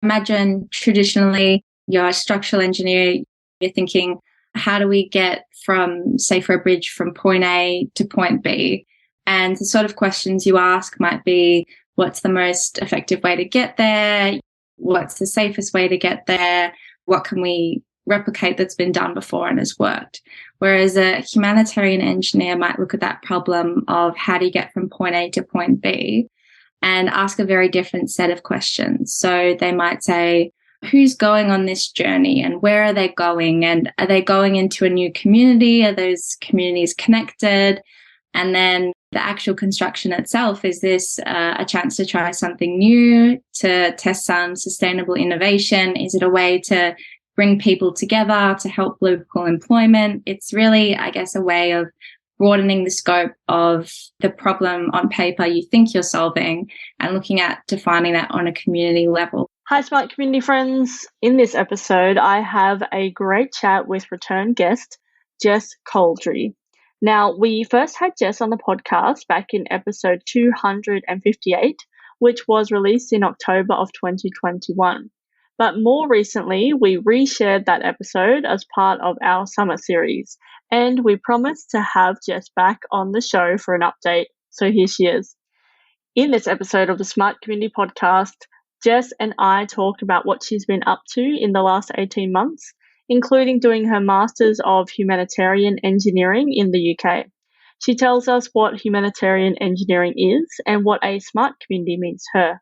imagine traditionally you're a structural engineer, you're thinking, how do we get from, say, for a bridge from point A to point B? And the sort of questions you ask might be, what's the most effective way to get there? What's the safest way to get there? What can we replicate that's been done before and has worked? Whereas a humanitarian engineer might look at that problem of how do you get from point A to point B and ask a very different set of questions. So they might say, who's going on this journey and where are they going? And are they going into a new community? Are those communities connected? And then the actual construction itself, is this a chance to try something new, to test some sustainable innovation? Is it a way to bring people together to help local employment? It's really, I guess, a way of broadening the scope of the problem on paper you think you're solving and looking at defining that on a community level. Hi, Smart Community friends. In this episode, I have a great chat with return guest, Jess Coldrey. Now, we first had Jess on the podcast back in episode 258, which was released in October of 2021. But more recently, we reshared that episode as part of our summer series, and we promised to have Jess back on the show for an update. So here she is. In this episode of the Smart Community podcast, Jess and I talked about what she's been up to in the last 18 months, including doing her Masters of Humanitarian Engineering in the UK. She tells us what humanitarian engineering is and what a smart community means to her.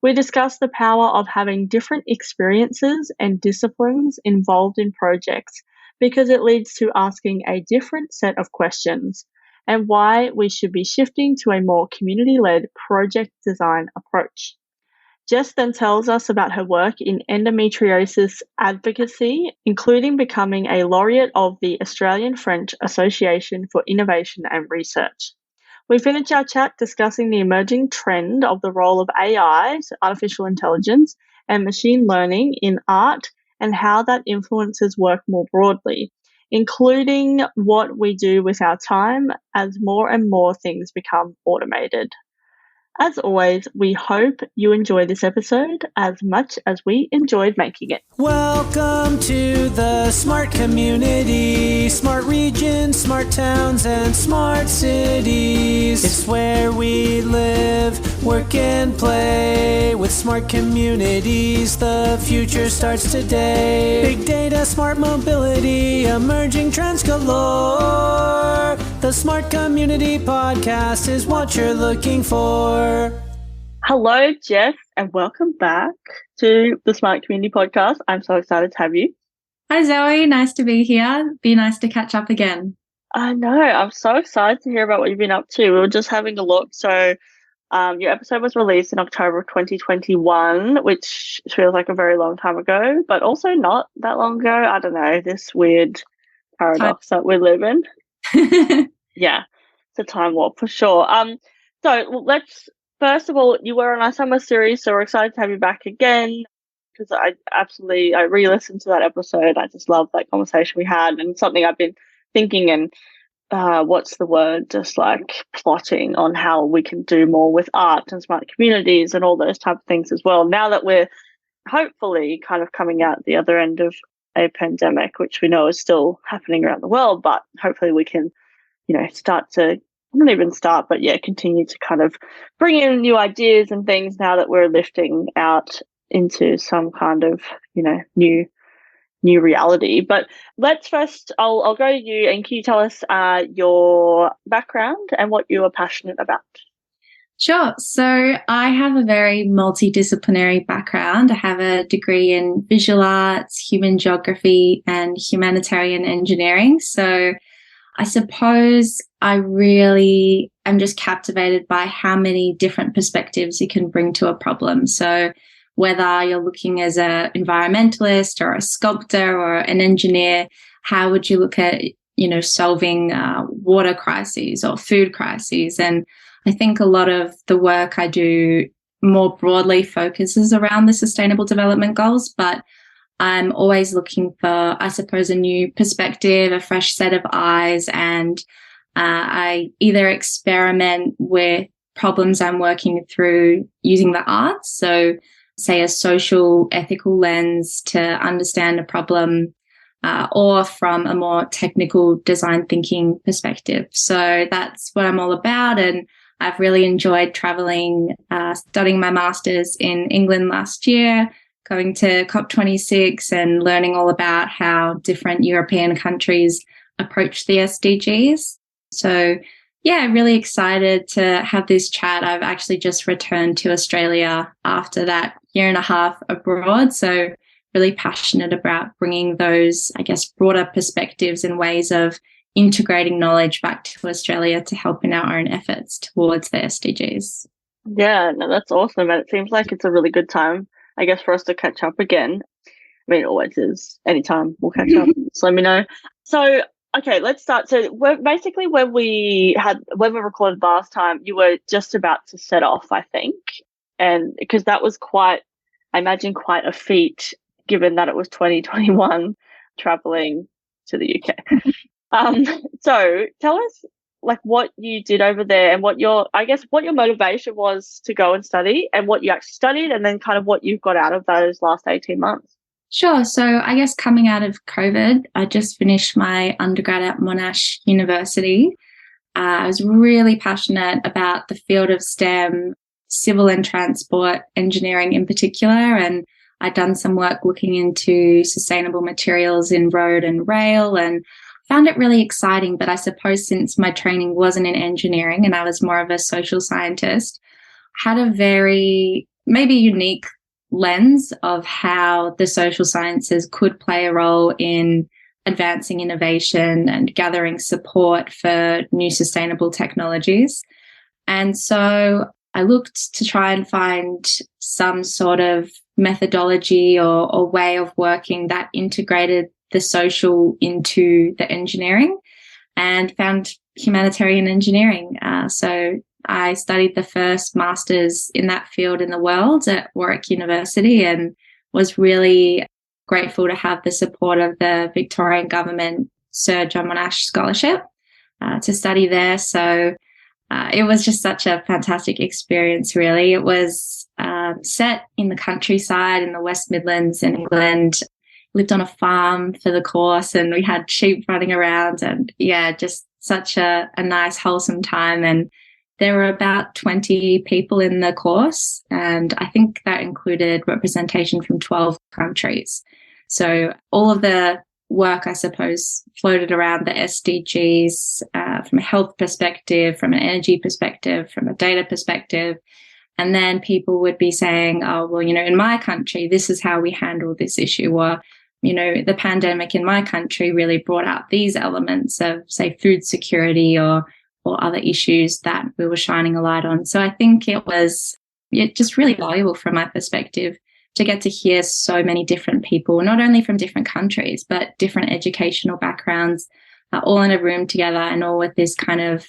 We discuss the power of having different experiences and disciplines involved in projects because it leads to asking a different set of questions and why we should be shifting to a more community-led project design approach. Jess then tells us about her work in endometriosis advocacy, including becoming a Laureat of the Australian-French Association for Innovation and Research. We finish our chat discussing the emerging trend of the role of AI, so artificial intelligence, and machine learning in art and how that influences work more broadly, including what we do with our time as more and more things become automated. As always, we hope you enjoy this episode as much as we enjoyed making it. Welcome to the Smart Community, Smart Regions, Smart Towns, and Smart Cities. It's where we live, work, and play. With smart communities, the future starts today. Big data, smart mobility, emerging trends galore. The Smart Community Podcast is what you're looking for. Hello, Jess, and welcome back to the Smart Community Podcast. I'm so excited to have you. Hi, Zoe. Nice to be here. Be nice to catch up again. I know. I'm so excited to hear about what you've been up to. We were just having a look. So your episode was released in October of 2021, which feels like a very long time ago, but also not that long ago. I don't know, this weird paradox that we live in. Yeah, it's a time warp for sure. So let's, first of all, you were on our summer series, so we're excited to have you back again because I re-listened to that episode. I just love that conversation we had, and something I've been thinking and what's the word, just like plotting on how we can do more with art and smart communities and all those type of things as well. Now that we're hopefully kind of coming out the other end of a pandemic, which we know is still happening around the world, but hopefully we can, continue to kind of bring in new ideas and things now that we're lifting out into some kind of, new reality. But let's first, I'll go to you, and can you tell us your background and what you are passionate about? Sure. So I have a very multidisciplinary background. I have a degree in visual arts, human geography, and humanitarian engineering. So I suppose I really am just captivated by how many different perspectives you can bring to a problem. So whether you're looking as an environmentalist or a sculptor or an engineer, how would you look at, solving water crises or food crises? And I think a lot of the work I do more broadly focuses around the Sustainable Development Goals, but I'm always looking for, I suppose, a new perspective, a fresh set of eyes, and I either experiment with problems I'm working through using the arts. So say, a social, ethical lens to understand a problem, or from a more technical design thinking perspective. So that's what I'm all about. And I've really enjoyed traveling, studying my Masters in England last year, going to COP26 and learning all about how different European countries approach the SDGs. So yeah, really excited to have this chat. I've actually just returned to Australia after that year and a half abroad. So really passionate about bringing those, I guess, broader perspectives and ways of integrating knowledge back to Australia to help in our own efforts towards the SDGs. Yeah, no, that's awesome. And it seems like it's a really good time, I guess, for us to catch up again. I mean, it always is. Anytime we'll catch up, so let me know. So, okay, let's start. So basically when we recorded last time, you were just about to set off, I think. And because that was I imagine quite a feat, given that it was 2021 traveling to the UK. So tell us like what you did over there and what your motivation was to go and study and what you actually studied, and then kind of what you've got out of those last 18 months. Sure. So I guess coming out of COVID, I just finished my undergrad at Monash University. I was really passionate about the field of STEM, civil and transport engineering in particular, and I'd done some work looking into sustainable materials in road and rail and found it really exciting. But I suppose since my training wasn't in engineering and I was more of a social scientist, had a very maybe unique lens of how the social sciences could play a role in advancing innovation and gathering support for new sustainable technologies. And so I looked to try and find some sort of methodology or way of working that integrated the social into the engineering, and found humanitarian engineering. So I studied the first Masters in that field in the world at Laureat University, and was really grateful to have the support of the Victorian government Sir John Monash Scholarship to study there. So it was just such a fantastic experience, really. It was set in the countryside in the West Midlands in England. Lived on a farm for the course, and we had sheep running around, and yeah, just such a nice, wholesome time. And there were about 20 people in the course, and I think that included representation from 12 countries. So all of the work, I suppose, floated around the SDGs from a health perspective, from an energy perspective, from a data perspective. And then people would be saying, oh, well, in my country, this is how we handle this issue. Or, the pandemic in my country really brought out these elements of, say, food security or other issues that we were shining a light on. So I think it was just really valuable from my perspective to get to hear so many different people, not only from different countries, but different educational backgrounds, all in a room together and all with this kind of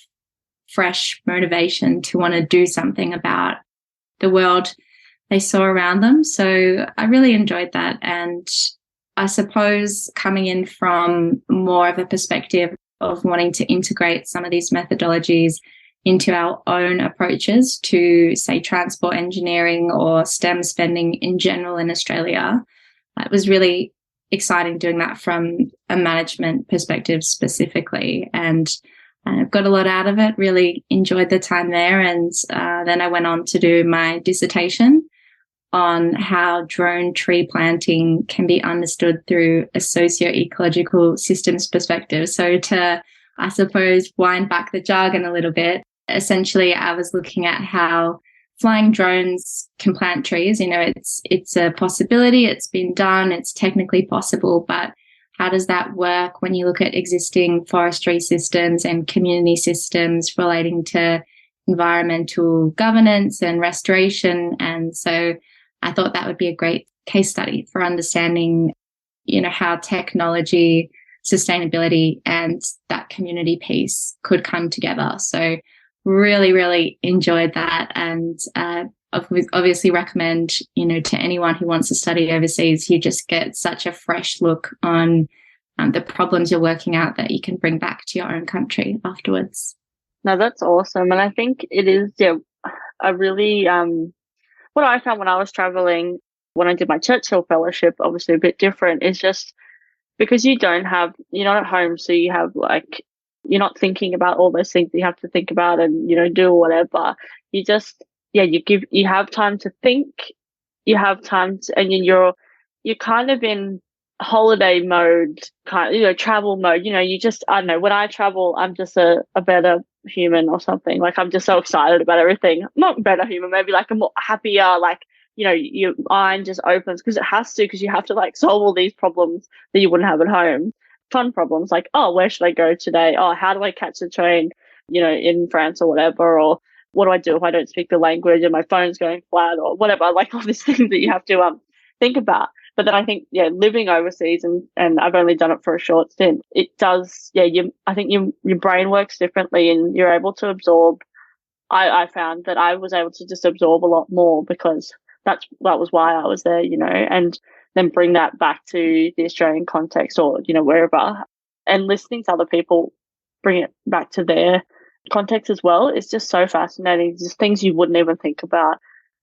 fresh motivation to want to do something about the world they saw around them. So I really enjoyed that. And I suppose coming in from more of a perspective of wanting to integrate some of these methodologies into our own approaches to, say, transport engineering or STEM spending in general in Australia, it was really exciting doing that from a management perspective specifically. And I've got a lot out of it, really enjoyed the time there. And then I went on to do my dissertation on how drone tree planting can be understood through a socio-ecological systems perspective. So to, I suppose, wind back the jargon a little bit, essentially I was looking at how flying drones can plant trees. It's a possibility, it's been done, it's technically possible, but how does that work when you look at existing forestry systems and community systems relating to environmental governance and restoration? And so I thought that would be a great case study for understanding, how technology, sustainability, and that community piece could come together. So really, really enjoyed that. And obviously recommend, to anyone who wants to study overseas, you just get such a fresh look on the problems you're working out that you can bring back to your own country afterwards. No, that's awesome. And I think it is, a really what I found when I was traveling, when I did my Churchill fellowship, obviously a bit different, is just because you're not at home, so you have like, you're not thinking about all those things that you have to think about and, do whatever. You just, yeah, you have time to think, you have time to, and you're kind of in holiday mode, travel mode, I don't know, when I travel, I'm just a better human or something. Like, I'm just so excited about everything. Not better human, maybe like a more happier, like, your mind just opens because it has to, because you have to like solve all these problems that you wouldn't have at home. Fun problems like, oh, where should I go today? Oh, how do I catch the train, in France or whatever? Or what do I do if I don't speak the language and my phone's going flat or whatever? Like all these things that you have to think about. But then I think, living overseas, and I've only done it for a short stint, it does, I think your brain works differently and you're able to absorb. I found that I was able to just absorb a lot more because that was why I was there, and then bring that back to the Australian context or, wherever, and listening to other people bring it back to their context as well. It's just so fascinating. Just things you wouldn't even think about,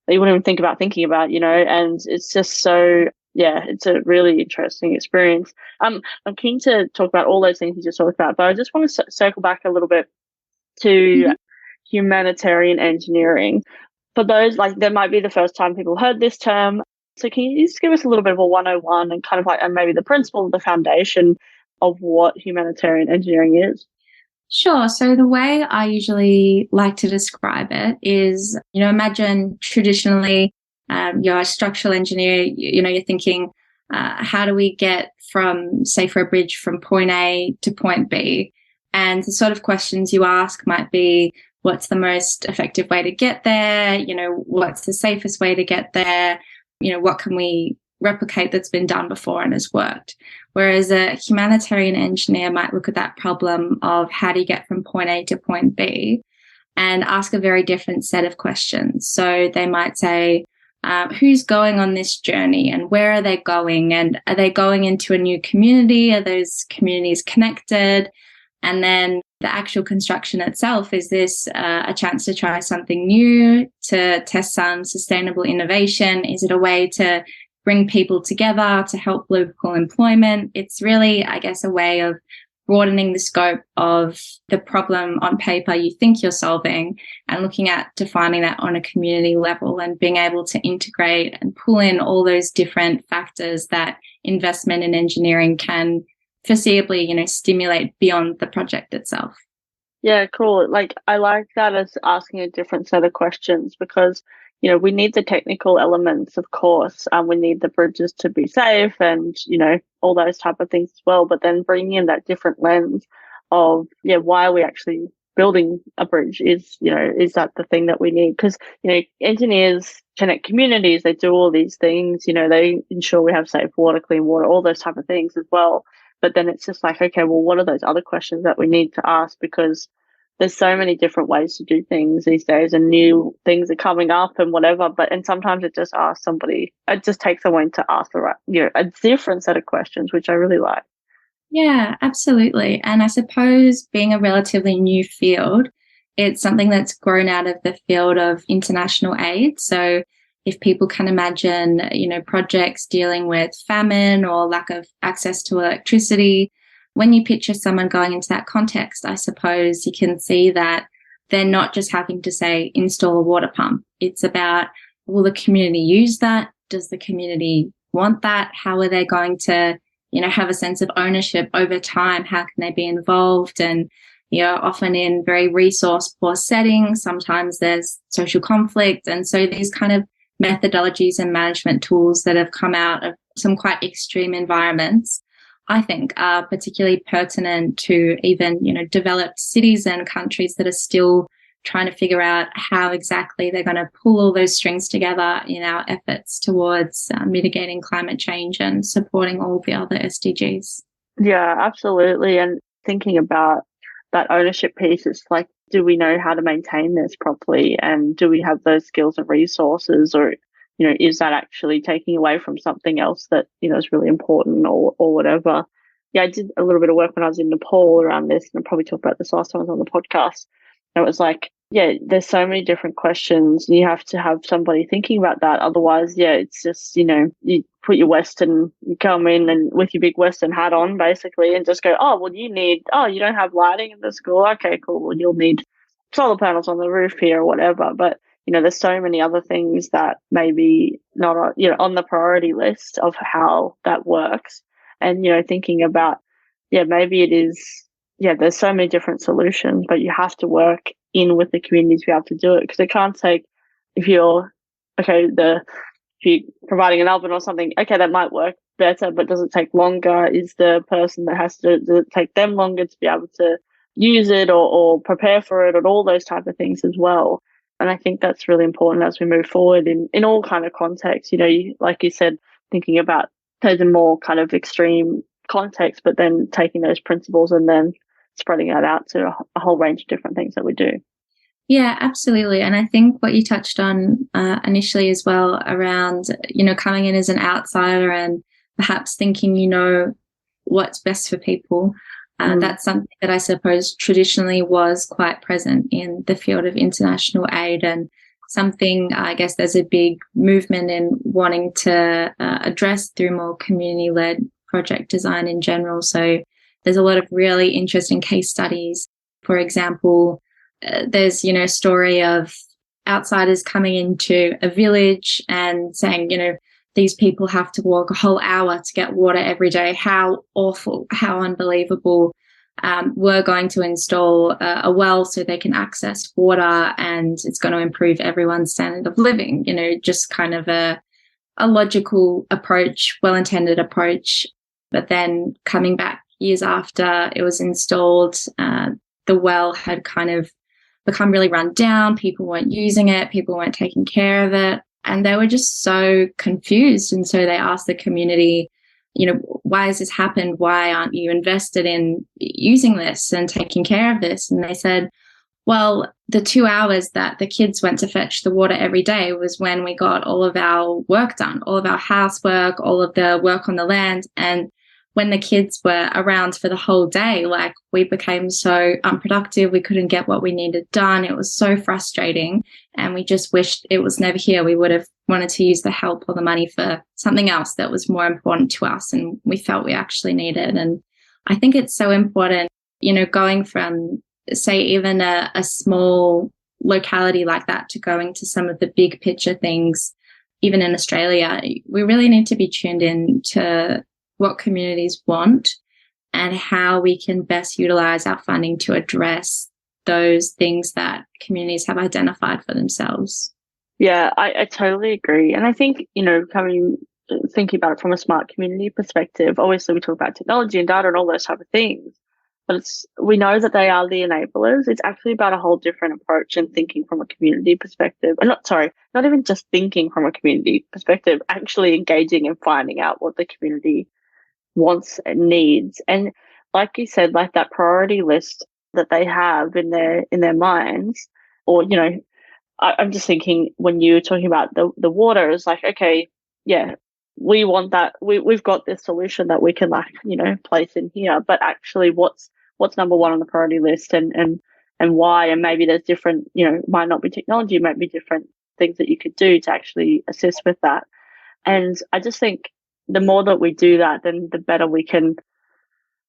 that you wouldn't even think about thinking about, and it's just so, it's a really interesting experience. I'm keen to talk about all those things you just talked about, but I just want to circle back a little bit to humanitarian engineering. For those, like, that might be the first time people heard this term. So can you just give us a little bit of a 101 and kind of like, and maybe the principle, the foundation of what humanitarian engineering is? Sure. So the way I usually like to describe it is, imagine traditionally you're a structural engineer, you're thinking, how do we get from, say, for a bridge from point A to point B? And the sort of questions you ask might be, what's the most effective way to get there? What's the safest way to get there? What can we replicate that's been done before and has worked? Whereas a humanitarian engineer might look at that problem of how do you get from point A to point B and ask a very different set of questions. So they might say, who's going on this journey and where are they going? And are they going into a new community? Are those communities connected? And then the actual construction itself, is this a chance to try something new, to test some sustainable innovation? Is it a way to bring people together, to help local employment? It's really, I guess, a way of broadening the scope of the problem on paper you think you're solving and looking at defining that on a community level and being able to integrate and pull in all those different factors that investment in engineering can foreseeably, stimulate beyond the project itself. Yeah, cool. Like, I like that as asking a different set of questions because, we need the technical elements, of course, and we need the bridges to be safe and, all those type of things as well. But then bringing in that different lens of, why are we actually building a bridge? Is that the thing that we need? Because, engineers connect communities, they do all these things, they ensure we have safe water, clean water, all those type of things as well. But then it's just like, okay, well, what are those other questions that we need to ask? Because there's so many different ways to do things these days and new things are coming up and whatever. And sometimes it just takes someone to ask the right, a different set of questions, which I really like. Yeah, absolutely. And I suppose being a relatively new field, it's something that's grown out of the field of international aid. So if people can imagine, projects dealing with famine or lack of access to electricity, when you picture someone going into that context, I suppose you can see that they're not just having to say, install a water pump. It's about, will the community use that? Does the community want that? How are they going to, have a sense of ownership over time? How can they be involved? And, often in very resource poor settings, sometimes there's social conflict. And so these kind of methodologies and management tools that have come out of some quite extreme environments, I think, are particularly pertinent to even, developed cities and countries that are still trying to figure out how exactly they're going to pull all those strings together in our efforts towards mitigating climate change and supporting all the other SDGs. Yeah, absolutely. And thinking about that ownership piece, it's like, do we know how to maintain this properly? And do we have those skills and resources? Or, is that actually taking away from something else that, is really important or whatever? Yeah, I did a little bit of work when I was in Nepal around this, and I probably talked about this last time I was on the podcast. And it was like, yeah, there's so many different questions. You have to have somebody thinking about that. Otherwise, yeah, it's just, you put your Western, you come in and with your big Western hat on basically and just go, oh, well, you don't have lighting in the school. Okay, cool. Well, you'll need solar panels on the roof here or whatever. But, there's so many other things that maybe not, on the priority list of how that works. And, thinking about, yeah, maybe it is, yeah, there's so many different solutions, but you have to work in with the community to be able to do it, because it can't take, if you're providing an oven or something, okay, that might work better, but does it take longer? Is the person that does it take them longer to be able to use it or prepare for it, and all those type of things as well. And I think that's really important as we move forward in all kind of contexts. Like you said, thinking about those in more kind of extreme contexts, but then taking those principles and then spreading that out to a whole range of different things that we do. Yeah, absolutely. And I think what you touched on initially as well around, coming in as an outsider and perhaps thinking, what's best for people. That's something that I suppose traditionally was quite present in the field of international aid, and something I guess there's a big movement in wanting to address through more community-led project design in general. So there's a lot of really interesting case studies. For example, there's, a story of outsiders coming into a village and saying, these people have to walk a whole hour to get water every day. How awful, how unbelievable. We're going to install a well so they can access water, and it's going to improve everyone's standard of living. Just kind of a logical approach, well-intended approach. But then coming back years after it was installed, the well had kind of become really run down. People weren't using it. People weren't taking care of it. And they were just so confused. And so they asked the community, why has this happened? Why aren't you invested in using this and taking care of this? And they said, well, the 2 hours that the kids went to fetch the water every day was when we got all of our work done, all of our housework, all of the work on the land. And when the kids were around for the whole day, we became so unproductive. We couldn't get what we needed done. It was so frustrating. And we just wished it was never here. We would have wanted to use the help or the money for something else that was more important to us, and we felt we actually needed. And I think it's so important, going from, say, even a small locality like that to going to some of the big picture things, even in Australia. We really need to be tuned in to what communities want and how we can best utilize our funding to address those things that communities have identified for themselves. Yeah, I totally agree. And I think, thinking about it from a smart community perspective, obviously we talk about technology and data and all those type of things, but we know that they are the enablers. It's actually about a whole different approach and thinking from a community perspective. And not even just thinking from a community perspective, actually engaging and finding out what the community wants and needs. And like you said, like that priority list that they have in their minds, or I'm just thinking when you were talking about the water, is like, okay, yeah, we want that. We've got this solution that we can place in here, but actually what's number one on the priority list, and why? And maybe there's different, might not be technology, it might be different things that you could do to actually assist with that. And I just think the more that we do that, then the better we can,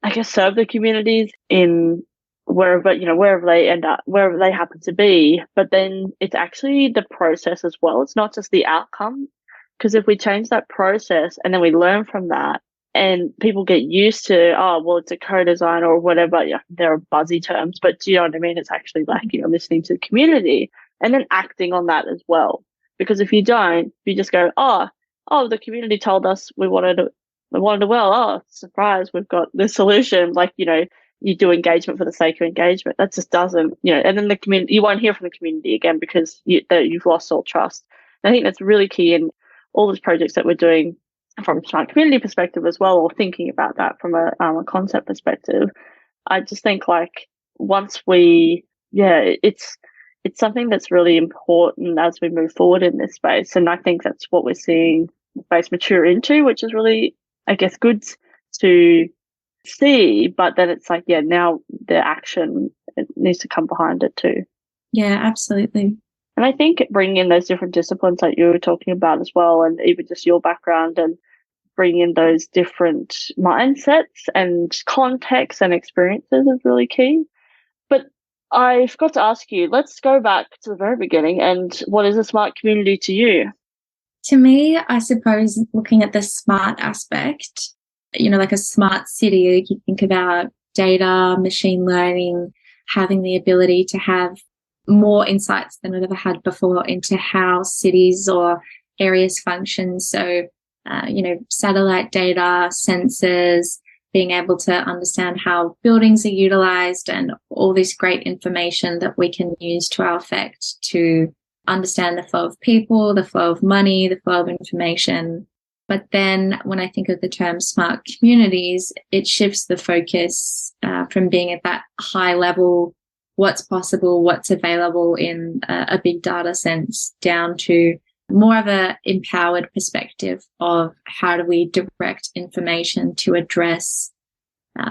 I guess, serve the communities in wherever they end up, wherever they happen to be. But then it's actually the process as well. It's not just the outcome, because if we change that process and then we learn from that, and people get used to, oh, well, it's a co-design or whatever. Yeah, there are buzzy terms, but do you know what I mean? It's actually like, listening to the community and then acting on that as well. Because if you don't, you just go, oh, the community told us we wanted a well. Oh, surprise, we've got this solution. You do engagement for the sake of engagement. That just doesn't, and then the community, you won't hear from the community again because you've lost all trust. And I think that's really key in all these projects that we're doing from a smart community perspective as well, or thinking about that from a concept perspective. I just think once it's something that's really important as we move forward in this space. And I think that's what we're seeing the space mature into, which is really, I guess, good to see. But then it's now the action, it needs to come behind it too. Yeah, absolutely. And I think bringing in those different disciplines that you were talking about as well, and even just your background and bringing in those different mindsets and contexts and experiences is really key. But I forgot to ask you, let's go back to the very beginning. And what is a smart community to you? To me, I suppose looking at the smart aspect, like a smart city, you think about data, machine learning, having the ability to have more insights than we've ever had before into how cities or areas function. So, satellite data, sensors, being able to understand how buildings are utilized and all this great information that we can use to our effect to understand the flow of people, the flow of money, the flow of information. But then when I think of the term smart communities, it shifts the focus from being at that high level, what's possible, what's available in a big data sense, down to more of an empowered perspective of how do we direct information to address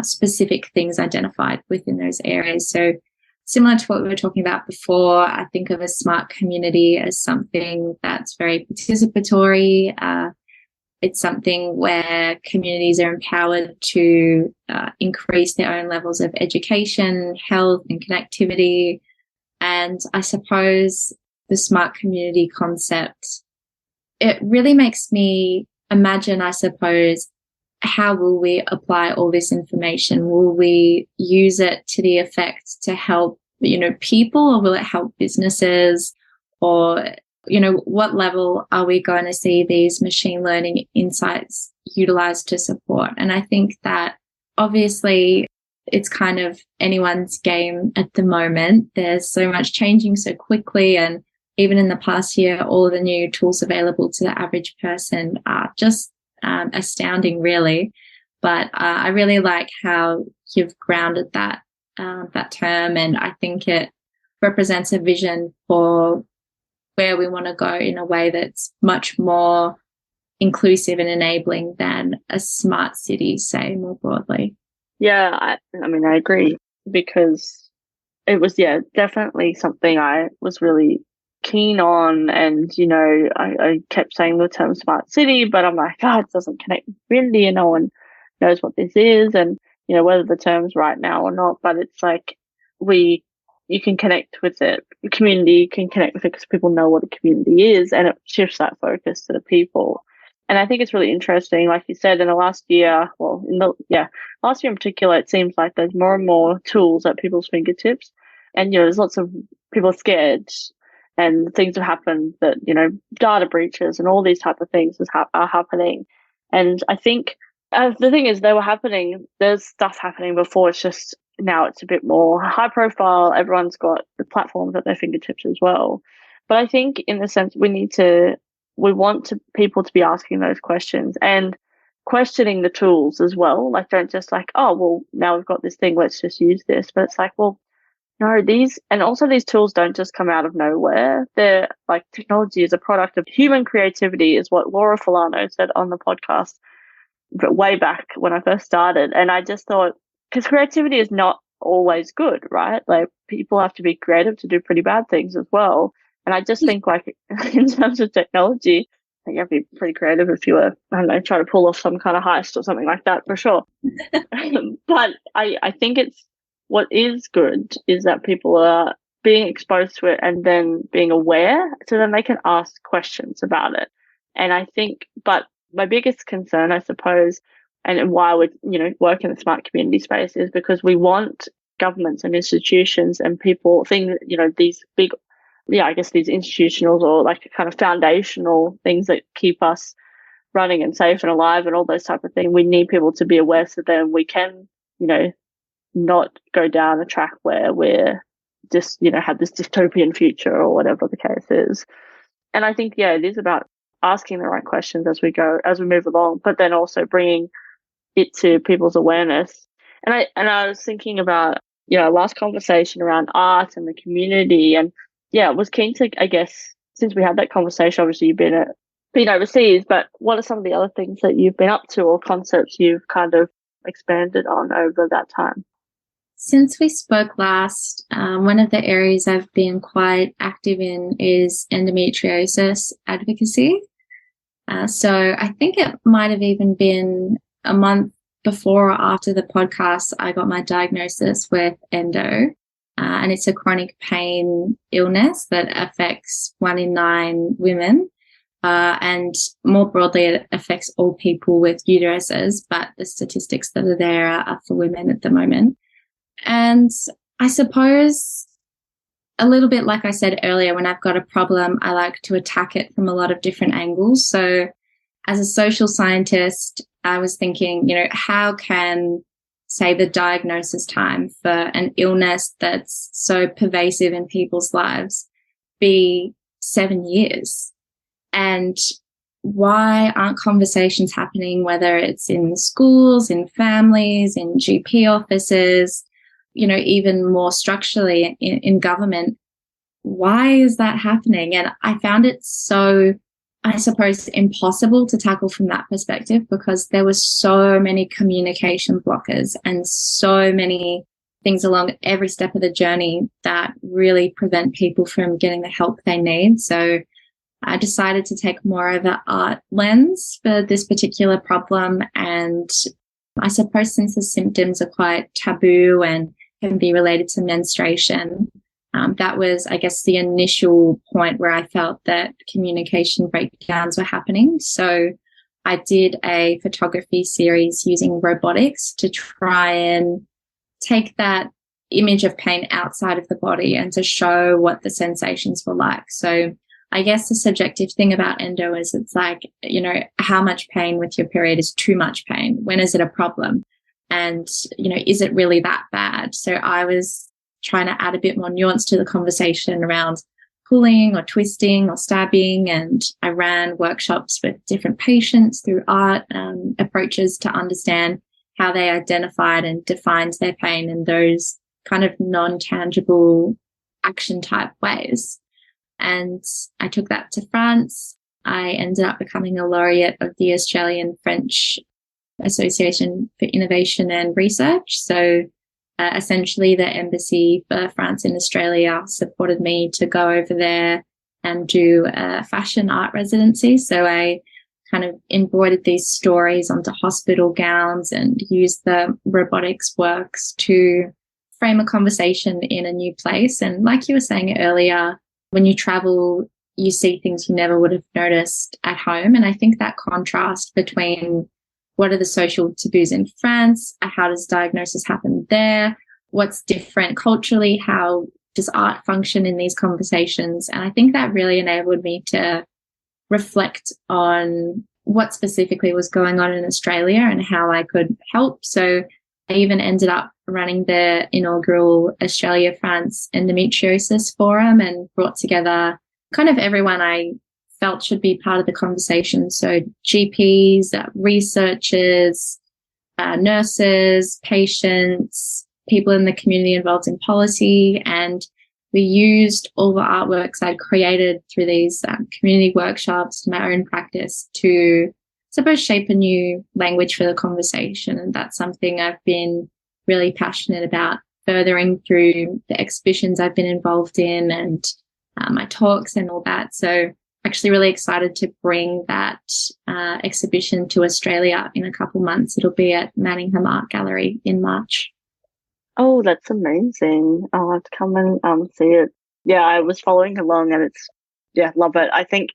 specific things identified within those areas. So similar to what we were talking about before, I think of a smart community as something that's very participatory. It's something where communities are empowered to increase their own levels of education, health, and connectivity. And I suppose the smart community concept, it really makes me imagine, I suppose, how will we apply all this information? Will we use it to the effect to help, people, or will it help businesses? Or, what level are we going to see these machine learning insights utilized to support? And I think that obviously it's kind of anyone's game at the moment. There's so much changing so quickly. And even in the past year, all of the new tools available to the average person are just astounding, really. But I really like how you've grounded that term, and I think it represents a vision for where we want to go in a way that's much more inclusive and enabling than a smart city, say, more broadly. Yeah, I mean, I agree, because it was, definitely something I was really keen on. And, I kept saying the term smart city, but I'm like, it doesn't connect with community and no one knows what this is. And, whether the term's right now or not, but it's like you can connect with it. The community can connect with it because people know what a community is, and it shifts that focus to the people. And I think it's really interesting, like you said, in the last year, last year in particular, it seems like there's more and more tools at people's fingertips. And, there's lots of people scared, and things have happened that, data breaches and all these type of things are happening. And I think the thing is, they were happening, there's stuff happening before. It's just now it's a bit more high profile. Everyone's got the platforms at their fingertips as well. But I think in the sense we want people to be asking those questions and questioning the tools as well. Like, don't just like, oh, well, now we've got this thing, let's just use this. But it's like, well, no, these tools don't just come out of nowhere. They're like, technology is a product of human creativity, is what Laura Fulano said on the podcast, but way back when I first started. And I just thought, because creativity is not always good, right? Like, people have to be creative to do pretty bad things as well. And I just think, like, in terms of technology, I think you have to be pretty creative if you were, I don't know, trying to pull off some kind of heist or something like that, for sure. But I think what is good is that people are being exposed to it and then being aware, so then they can ask questions about it. And I think, but my biggest concern, I suppose, and why we work in the smart community space, is because we want governments and institutions and people think that, these big, I guess these institutional or like kind of foundational things that keep us running and safe and alive and all those type of things. We need people to be aware, so then we can, not go down a track where we're just, have this dystopian future or whatever the case is. And I think, it is about asking the right questions as we move along, but then also bringing it to people's awareness. And I was thinking about, last conversation around art and the community, and was keen to, I guess, since we had that conversation, obviously you've been overseas, but what are some of the other things that you've been up to or concepts you've kind of expanded on over that time? Since we spoke last, one of the areas I've been quite active in is endometriosis advocacy. So I think it might have even been a month before or after the podcast, I got my diagnosis with endo. And it's a chronic pain illness that affects 1 in 9 women. And more broadly, it affects all people with uteruses, but the statistics that are there are for women at the moment. And I suppose a little bit like I said earlier, when I've got a problem, I like to attack it from a lot of different angles. So as a social scientist, I was thinking, how can, say, the diagnosis time for an illness that's so pervasive in people's lives be 7 years? And why aren't conversations happening, whether it's in schools, in families, in GP offices, even more structurally in government? Why is that happening? And I found it so, I suppose, impossible to tackle from that perspective, because there were so many communication blockers and so many things along every step of the journey that really prevent people from getting the help they need. So I decided to take more of an art lens for this particular problem. And I suppose since the symptoms are quite taboo and can be related to menstruation, that was, I guess, the initial point where I felt that communication breakdowns were happening. So I did a photography series using robotics to try and take that image of pain outside of the body and to show what the sensations were like. So I guess the subjective thing about endo is it's like, how much pain with your period is too much pain? When is it a problem? And, is it really that bad? So I was trying to add a bit more nuance to the conversation around pulling or twisting or stabbing. And I ran workshops with different patients through art approaches to understand how they identified and defined their pain in those kind of non-tangible action type ways. And I took that to France. I ended up becoming a laureate of the Australian French Association for Innovation and Research. So essentially the embassy for France in Australia supported me to go over there and do a fashion art residency. So I kind of embroidered these stories onto hospital gowns and used the robotics works to frame a conversation in a new place. And like you were saying earlier, when you travel, you see things you never would have noticed at home. And I think that contrast between what are the social taboos in France, how does diagnosis happen there, what's different culturally, how does art function in these conversations? And I think that really enabled me to reflect on what specifically was going on in Australia and how I could help. So I even ended up running the inaugural Australia-France Endometriosis Forum and brought together kind of everyone I felt should be part of the conversation. So GPs, researchers, nurses, patients, people in the community involved in policy. And we used all the artworks I'd created through these community workshops, my own practice, to, I suppose, shape a new language for the conversation. And that's something I've been really passionate about furthering through the exhibitions I've been involved in and my talks and all that. So actually really excited to bring that exhibition to Australia in a couple months. It'll be at Manningham Art Gallery in March. Oh, that's amazing. I'll have to come and see it. Yeah, I was following along and love it. I think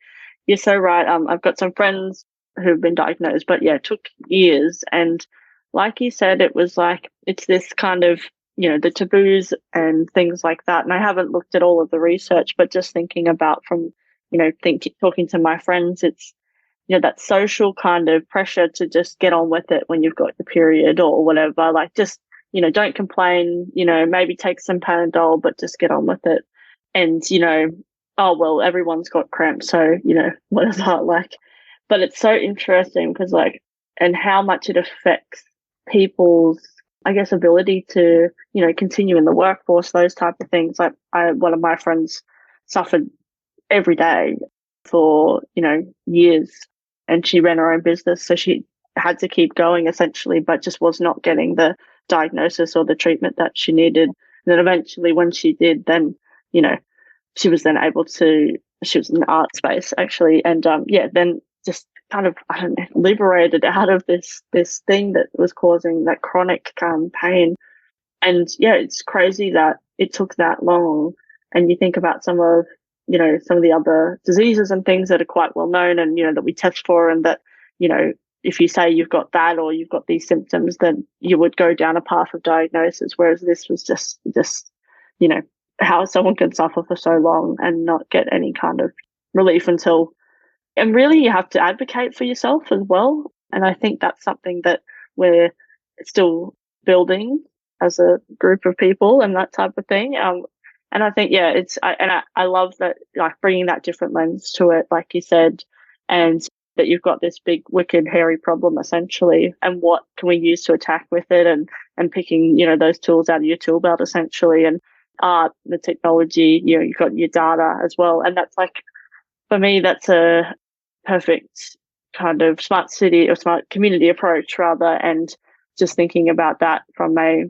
you're so right. I've got some friends who've been diagnosed, but it took years. And like you said, it was like, it's this kind of, the taboos and things like that. And I haven't looked at all of the research, but just thinking about from, talking to my friends, it's, that social kind of pressure to just get on with it when you've got your period or whatever, like just, don't complain, maybe take some Panadol, but just get on with it. And, oh, well, everyone's got cramps. So, whatever, like, but it's so interesting because and how much it affects people's, I guess, ability to, continue in the workforce, those type of things. Like one of my friends suffered every day for, years, and she ran her own business. So she had to keep going essentially, but just was not getting the diagnosis or the treatment that she needed. And then eventually when she did, then, she was then able to, she was in the art space actually. And then just kind of, I don't know, liberated out of this thing that was causing that chronic pain. And yeah, it's crazy that it took that long. And you think about some of the other diseases and things that are quite well known and, that we test for, and that, if you say you've got that or you've got these symptoms, then you would go down a path of diagnosis. Whereas this was just, how someone can suffer for so long and not get any kind of relief until, and really you have to advocate for yourself as well. And I think that's something that we're still building as a group of people and that type of thing. And I think, I love that, like bringing that different lens to it, like you said, and that you've got this big, wicked, hairy problem essentially, and what can we use to attack with it, and picking, those tools out of your tool belt essentially, and art, the technology, you've got your data as well. And that's like, for me, that's a perfect kind of smart city or smart community approach rather, and just thinking about that from a,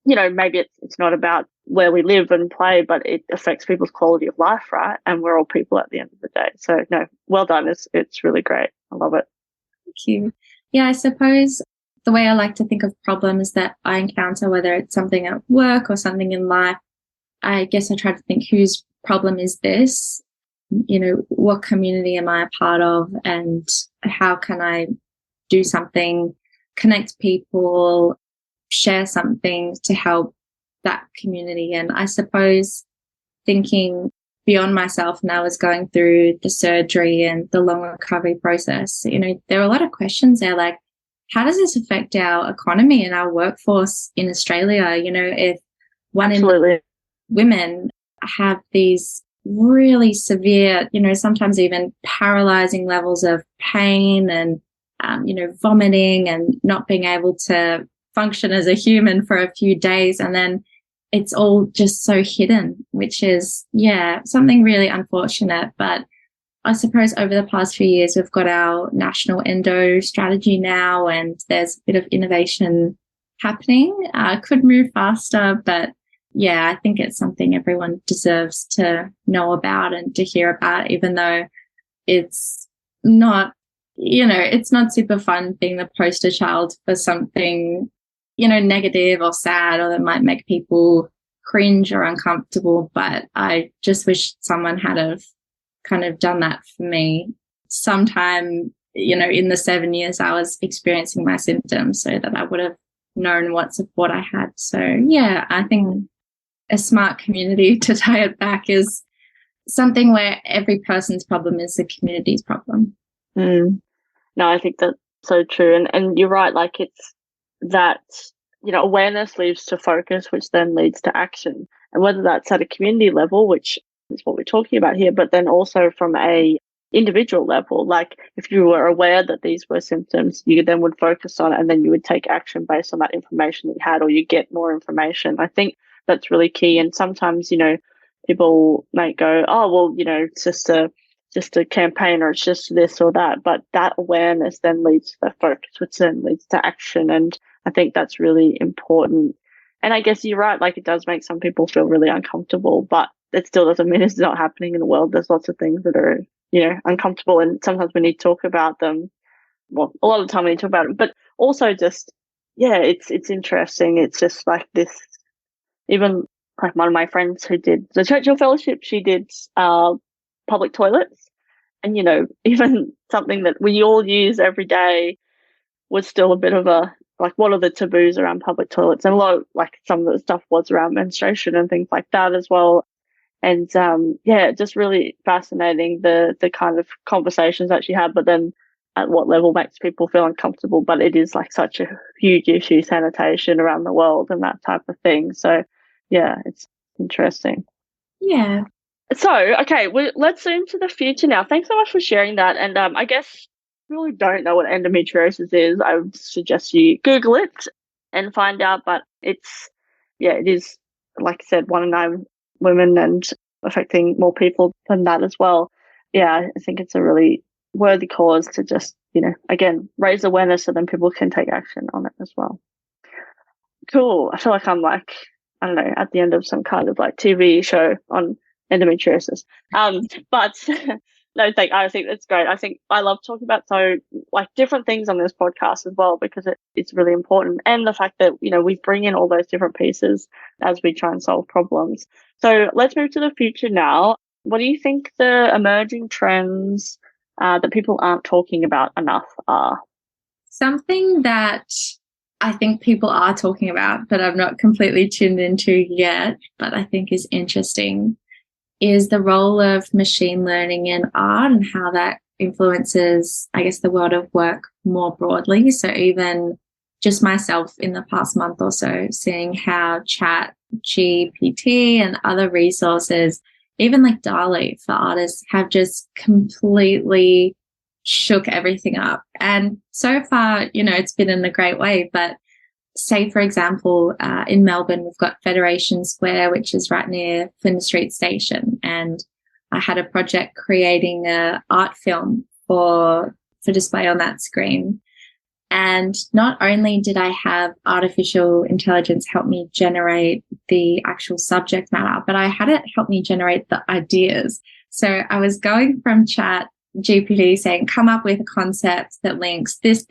maybe it's not about where we live and play, but it affects people's quality of life, right? And we're all people at the end of the day. So no, well done. It's really great. I love it. Thank you. Yeah, I suppose the way I like to think of problems that I encounter, whether it's something at work or something in life, I guess I try to think, whose problem is this? What community am I a part of, and how can I do something, connect people, share something to help that community. And I suppose thinking beyond myself now as going through the surgery and the long recovery process, there are a lot of questions there, like, how does this affect our economy and our workforce in Australia? If one in women have these really severe, sometimes even paralyzing levels of pain and, vomiting and not being able to function as a human for a few days, and then it's all just so hidden, which is, something really unfortunate. But I suppose over the past few years, we've got our national endo strategy now, and there's a bit of innovation happening. Could move faster, but I think it's something everyone deserves to know about and to hear about, even though it's not, it's not super fun being the poster child for something negative or sad, or that might make people cringe or uncomfortable. But I just wish someone had have kind of done that for me sometime, in the 7 years I was experiencing my symptoms, so that I would have known what I had. So I think a smart community, to tie it back, is something where every person's problem is the community's problem. No, I think that's so true. And you're right, like it's that, awareness leads to focus, which then leads to action. And whether that's at a community level, which is what we're talking about here, but then also from a individual level, like if you were aware that these were symptoms, you then would focus on it, and then you would take action based on that information that you had, or you get more information. I think that's really key. And sometimes, people might go, oh, well, it's just a campaign, or it's just this or that. But that awareness then leads to the focus, which then leads to action. And I think that's really important. And I guess you're right, like it does make some people feel really uncomfortable, but it still doesn't mean it's not happening in the world. There's lots of things that are, uncomfortable, and sometimes we need to talk about them. Well, a lot of the time we need to talk about it, but also just, it's interesting. It's just like this, even like one of my friends who did the Churchill Fellowship, she did public toilets. And, even something that we all use every day was still a bit of a, like, what are the taboos around public toilets? And a lot of, like, some of the stuff was around menstruation and things like that as well. And, just really fascinating, the kind of conversations that she had, but then at what level makes people feel uncomfortable. But it is like such a huge issue, sanitation around the world and that type of thing. So, it's interesting. Yeah. So, okay, let's zoom to the future now. Thanks so much for sharing that. And I guess if you really don't know what endometriosis is, I would suggest you Google it and find out. But it is, like I said, 1 in 9 women, and affecting more people than that as well. I think it's a really worthy cause to just, again, raise awareness so then people can take action on it as well. Cool. I feel like I'm like, I don't know, at the end of some kind of like TV show on endometriosis. But no, I think that's great. I think I love talking about so like different things on this podcast as well, because it's really important. And the fact that, we bring in all those different pieces as we try and solve problems. So let's move to the future now. What do you think the emerging trends that people aren't talking about enough are? Something that I think people are talking about, but I'm not completely tuned into yet, but I think is interesting, is the role of machine learning in art and how that influences, I guess, the world of work more broadly. So even just myself in the past month or so, seeing how Chat GPT and other resources, even like DALL-E for artists, have just completely shook everything up. And so far, it's been in a great way. But say, for example, in Melbourne, we've got Federation Square, which is right near Flinders Street Station. And I had a project creating an art film for display on that screen. And not only did I have artificial intelligence help me generate the actual subject matter, but I had it help me generate the ideas. So I was going from Chat GPT saying, come up with a concept that links this,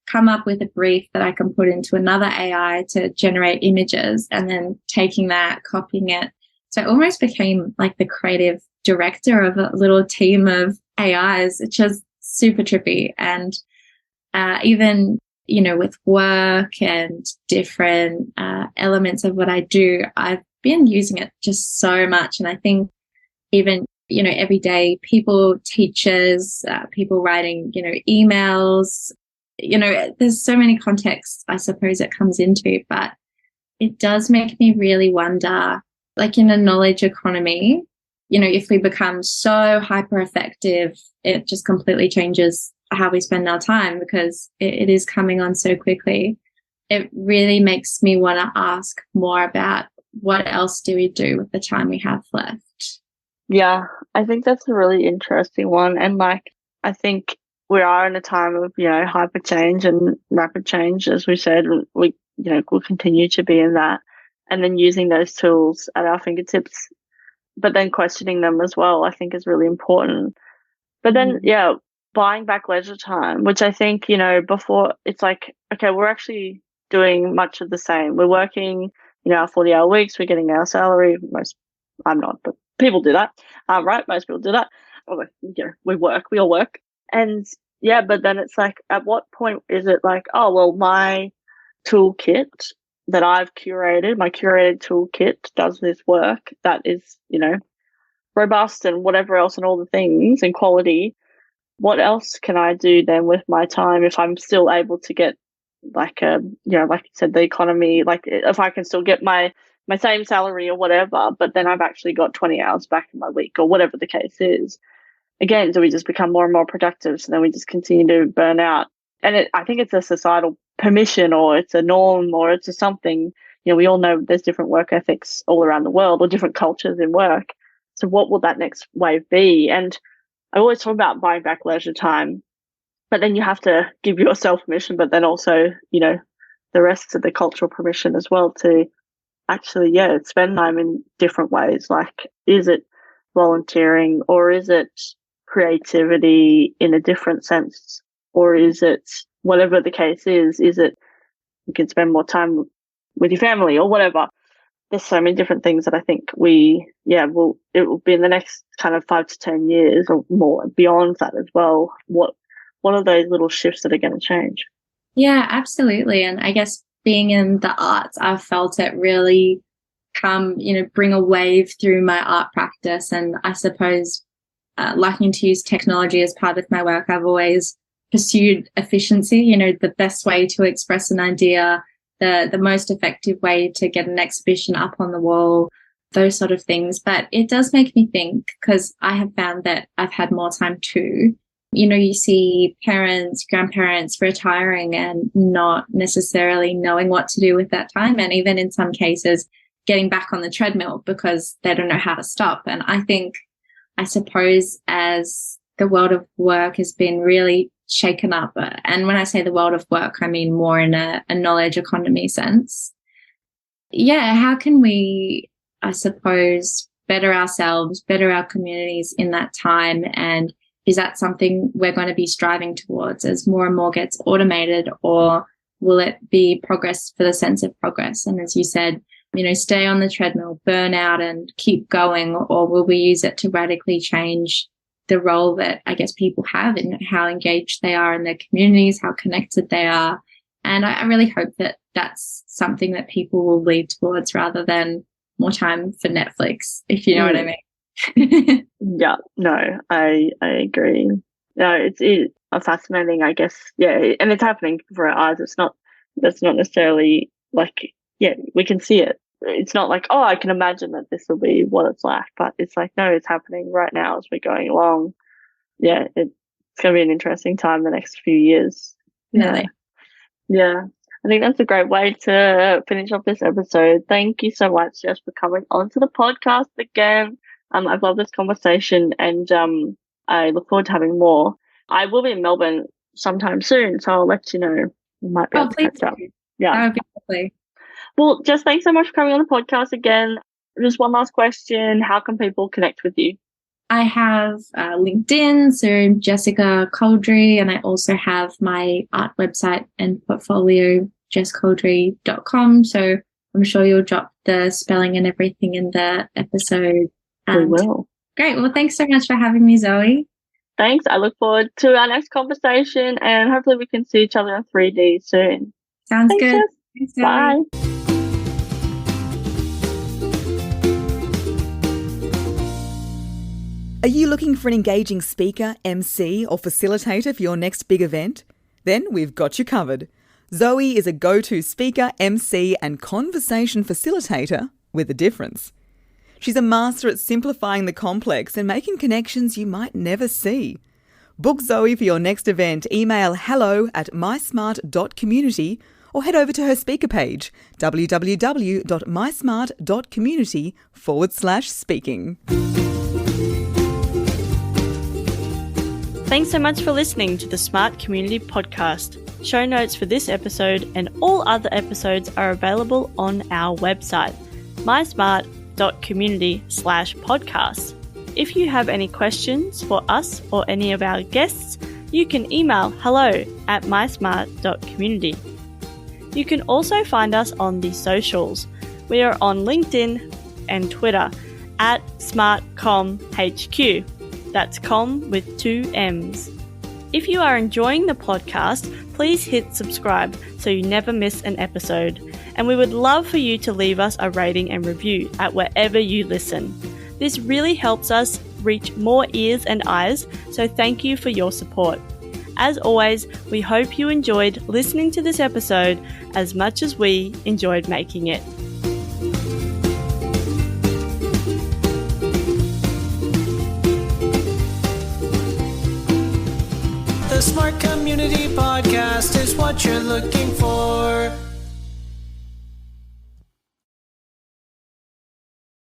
come up with a brief that I can put into another AI to generate images, and then taking that, copying it. So I almost became like the creative director of a little team of AIs, which is super trippy. And even, with work and different elements of what I do, I've been using it just so much. And I think even, every day, people, teachers, people writing, emails, there's so many contexts, I suppose, it comes into, but it does make me really wonder, like in a knowledge economy, if we become so hyper effective, it just completely changes how we spend our time, because it is coming on so quickly. It really makes me want to ask more about what else do we do with the time we have left. Yeah, I think that's a really interesting one. And like, I think we are in a time of, hyper change and rapid change, as we said. We, will continue to be in that. And then using those tools at our fingertips, but then questioning them as well, I think is really important. But then, buying back leisure time, which I think, before it's like, okay, we're actually doing much of the same. We're working, our 40-hour weeks, we're getting our salary. I'm not, but people do that, right? Most people do that. Although, we all work. And but then it's like, at what point is it like, oh, well, my toolkit that I've curated, my curated toolkit does this work that is, robust and whatever else and all the things and quality. What else can I do then with my time if I'm still able to get like like you said, the economy, like if I can still get my same salary or whatever, but then I've actually got 20 hours back in my week or whatever the case is. Again, do we just become more and more productive? So then we just continue to burn out. And I think it's a societal permission, or it's a norm, or it's a something. We all know there's different work ethics all around the world, or different cultures in work. So what will that next wave be? And I always talk about buying back leisure time, but then you have to give yourself permission, but then also, the rest of the cultural permission as well to actually, spend time in different ways. Like, is it volunteering, or is it creativity in a different sense, or is it whatever the case is it you can spend more time with your family or whatever. There's so many different things that I think it will be in the next kind of 5 to 10 years or more beyond that as well. What are those little shifts that are going to change? Yeah, absolutely. And I guess being in the arts, I've felt it really bring a wave through my art practice. And I suppose liking to use technology as part of my work, I've always pursued efficiency, the best way to express an idea, the most effective way to get an exhibition up on the wall, those sort of things. But it does make me think, because I have found that I've had more time too. You see parents, grandparents retiring and not necessarily knowing what to do with that time. And even in some cases, getting back on the treadmill because they don't know how to stop. And I suppose as the world of work has been really shaken up. And when I say the world of work, I mean more in a knowledge economy sense. Yeah, how can we, I suppose, better ourselves, better our communities in that time? And is that something we're going to be striving towards as more and more gets automated, or will it be progress for the sense of progress? And as you said, stay on the treadmill, burn out and keep going, or will we use it to radically change the role that I guess people have and how engaged they are in their communities, how connected they are? And I really hope that that's something that people will lead towards rather than more time for Netflix, if you know what I mean. Yeah, no, I agree. No, it's fascinating, I guess. Yeah, and it's happening before our eyes. That's not necessarily like, yeah, we can see it. It's not like, oh, I can imagine that this will be what it's like, but it's like, no, it's happening right now as we're going along. Yeah, it's going to be an interesting time the next few years. Really? Yeah. I think that's a great way to finish off this episode. Thank you so much, Jess, for coming onto the podcast again. I've loved this conversation, and I look forward to having more. I will be in Melbourne sometime soon, so I'll let you know. We might be able to catch up. Yeah. That would be lovely. Well, Jess, thanks so much for coming on the podcast again. Just one last question. How can people connect with you? I have LinkedIn, so Jessica Coldrey, and I also have my art website and portfolio, jesscoldrey.com. So I'm sure you'll drop the spelling and everything in the episode. We will. Great. Well, thanks so much for having me, Zoe. Thanks. I look forward to our next conversation, and hopefully we can see each other in 3D soon. Sounds Thanks, good. Jess. Thanks, Zoe. Bye. Are you looking for an engaging speaker, MC, or facilitator for your next big event? Then we've got you covered. Zoe is a go-to speaker, MC, and conversation facilitator with a difference. She's a master at simplifying the complex and making connections you might never see. Book Zoe for your next event. Email hello@mysmart.community or head over to her speaker page, www.mysmart.community/speaking. Thanks so much for listening to the Smart Community Podcast. Show notes for this episode and all other episodes are available on our website, mysmart.community/podcast. If you have any questions for us or any of our guests, you can email hello@mysmart.community. You can also find us on the socials. We are on LinkedIn and Twitter @SmartComHQ. That's com with 2 M's. If you are enjoying the podcast, please hit subscribe so you never miss an episode. And we would love for you to leave us a rating and review at wherever you listen. This really helps us reach more ears and eyes, so thank you for your support. As always, we hope you enjoyed listening to this episode as much as we enjoyed making it. The Smart Community Podcast is what you're looking for.